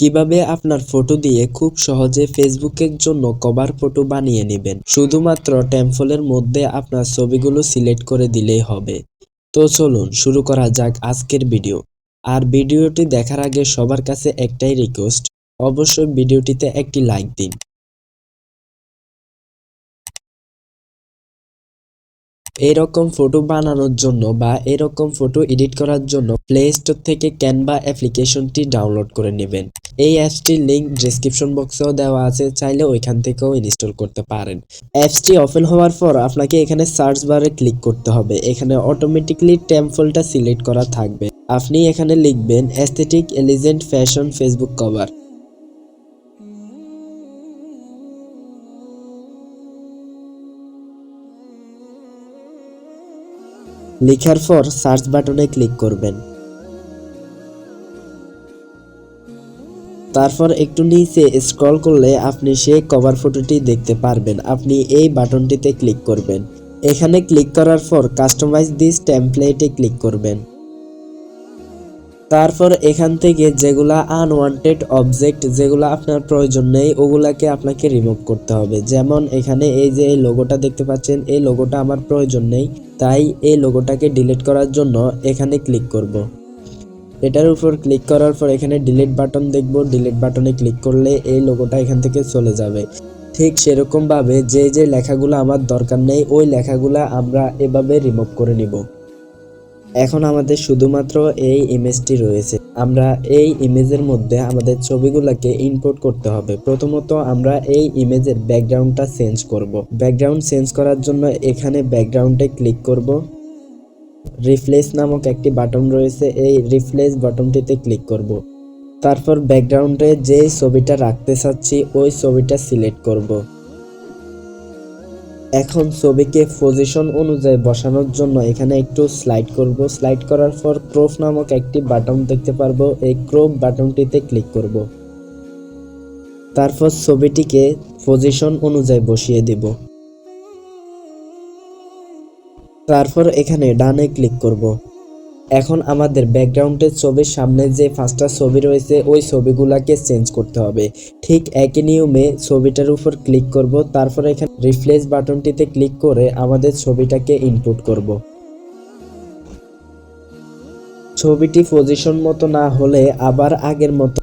কিভাবে আপনার ফটো দিয়ে খুব সহজে ফেসবুকের জন্য কভার ফটো বানিয়ে নেবেন। শুধুমাত্র টেম্পলের মধ্যে আপনার ছবিগুলো সিলেক্ট করে দিলেই হবে। তো চলুন শুরু করা যাক আজকের ভিডিও। আর ভিডিওটি দেখার আগে সবার কাছে একটাই রিকোয়েস্ট, অবশ্যই ভিডিওটিতে একটি লাইক দিন। এরকম ফটো বানানোর জন্য বা এরকম ফটো এডিট করার জন্য প্লে স্টোর থেকে ক্যানভা অ্যাপ্লিকেশনটি ডাউনলোড করে নেবেন। এই অ্যাপসটির লিঙ্ক ডেসক্রিপশন বক্সেও দেওয়া আছে, চাইলে ওইখান থেকেও ইনস্টল করতে পারেন। অ্যাপসটি ওপেন হওয়ার পর আপনাকে এখানে সার্চ বারে ক্লিক করতে হবে। এখানে অটোমেটিকলি টেম্পলটা সিলেক্ট করা থাকবে। আপনি এখানে লিখবেন aesthetic elegant fashion Facebook cover. লেখার পর সার্চ বাটনে ক্লিক করবেন। তারপর একটু নিচে স্ক্রল করলে আপনি সেই কভার ফটোটি দেখতে পারবেন। আপনি এই বাটনটিতে ক্লিক করবেন। এখানে ক্লিক করার পর কাস্টমাইজ দিস টেমপ্লেটে ক্লিক করবেন। তারপর এখান থেকে যেগুলা আনওয়ান্টেড অবজেক্ট, যেগুলো আপনার প্রয়োজন নেই, ওগুলাকে আপনাকে রিমুভ করতে হবে। যেমন এখানে এই যে এই লোগোটা দেখতে পাচ্ছেন, এই লোগোটা আমার প্রয়োজন নেই, তাই এই লোগোটাকে ডিলিট করার জন্য এখানে ক্লিক করব। এটার উপর ক্লিক করার পর এখানে ডিলিট বাটন দেখব। ডিলিট বাটনে ক্লিক করলে এই লোগোটা এখান থেকে চলে যাবে। ঠিক সেরকম ভাবে যে যে লেখাগুলো আমার দরকার নেই, ওই লেখাগুলো আমরা এভাবে রিমুভ করে নিব। এখন আমাদের শুধুমাত্র এই ইমেজটি রয়েছে। আমরা এই ইমেজের মধ্যে আমাদের ছবিগুলোকে ইনপুট করতে হবে। প্রথমত আমরা এই ইমেজের ব্যাকগ্রাউন্ডটা চেঞ্জ করব। ব্যাকগ্রাউন্ড চেঞ্জ করার জন্য এখানে ব্যাকগ্রাউন্ডে ক্লিক করব। রিপ্লেস নামক একটি বাটন রয়েছে, এই রিপ্লেস বাটনটিতে ক্লিক করব। তারপর ব্যাকগ্রাউন্ডে যে ছবিটা রাখতে চাচ্ছি ওই ছবিটা সিলেক্ট করব। এখন ছবিকে পজিশন অনুযায়ী বসানোর জন্য এখানে একটু স্লাইড করব। স্লাইড করার পর ক্রপ নামক একটি বাটন দেখতে পারবো, এই ক্রপ বাটনটিতে ক্লিক করব। তারপর ছবিটিকে পজিশন অনুযায়ী বসিয়ে দিব। তারপর এখানে ডানে ক্লিক করব। এখন আমাদের ব্যাকগ্রাউন্ডের ছবির সামনে যে 5টা ছবি রয়েছে ওই ছবিগুলোকে চেঞ্জ করতে হবে। ঠিক একই নিয়মে ছবিটার উপর ক্লিক করব। তারপর এখানে রিপ্লেস বাটনটিতে ক্লিক করে আমাদের ছবিটাকে ইনপুট করব। ছবিটি পজিশন মতো না হলে আবার আগের মতো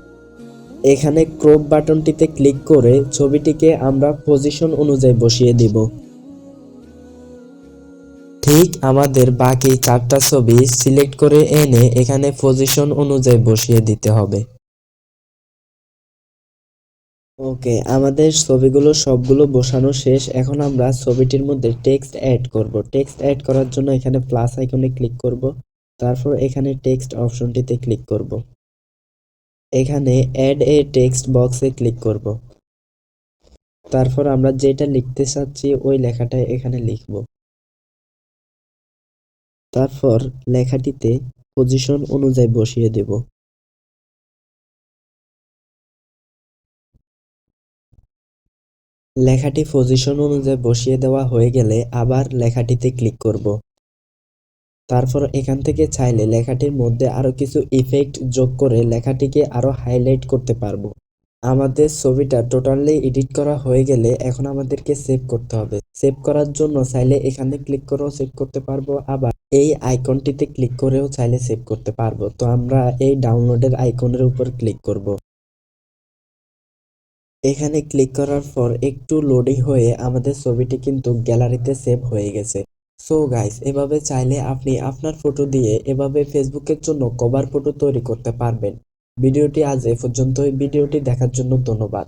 এখানে ক্রপ বাটনটিতে ক্লিক করে ছবিটিকে আমরা পজিশন অনুযায়ী বসিয়ে দিব। ঠিক আমাদের বাকি 4টা ছবি সিলেক্ট করে এনে এখানে পজিশন অনুযায়ী বসিয়ে দিতে হবে। ওকে, আমাদের ছবিগুলো সবগুলো বসানো শেষ। এখন আমরা ছবিটির মধ্যে টেক্সট অ্যাড করব। টেক্সট অ্যাড করার জন্য এখানে প্লাস আইকনে ক্লিক করব। তারপর এখানে টেক্সট অপশনটিতে ক্লিক করব। এখানে অ্যাড এ টেক্সট বক্সে ক্লিক করব। তারপর আমরা যেটা লিখতে চাচ্ছি ওই লেখাটা এখানে লিখব। তারপর লেখাটিতে পজিশন অনুযায়ী বসিয়ে দেব। লেখাটি পজিশন অনুযায়ী বসিয়ে দেওয়া হয়ে গেলে আবার লেখাটিতে ক্লিক করব। তারপর এখান থেকে চাইলে লেখাটির মধ্যে আরো কিছু ইফেক্ট যোগ করে লেখাটিকে আরো হাইলাইট করতে পারবো। আমাদের ছবিটা টোটালি এডিট করা হয়ে গেলে এখন আমাদেরকে সেভ করতে হবে। সেভ করার জন্য চাইলে এখানে ক্লিক করেও সেভ করতে পারবো, আবার এই আইকনটিতে ক্লিক করেও চাইলে সেভ করতে পারবো। তো আমরা এই ডাউনলোডের আইকনের উপর ক্লিক করব। এখানে ক্লিক করার পর একটু লোডিং হয়ে আমাদের ছবিটি কিন্তু গ্যালারিতে সেভ হয়ে গেছে। সো গাইস, এভাবে চাইলে আপনি আপনার ফটো দিয়ে এভাবে ফেসবুকের জন্য কভার ফটো তৈরি করতে পারবেন। ভিডিওটি আজ এ পর্যন্তই। ভিডিওটি দেখার জন্য ধন্যবাদ।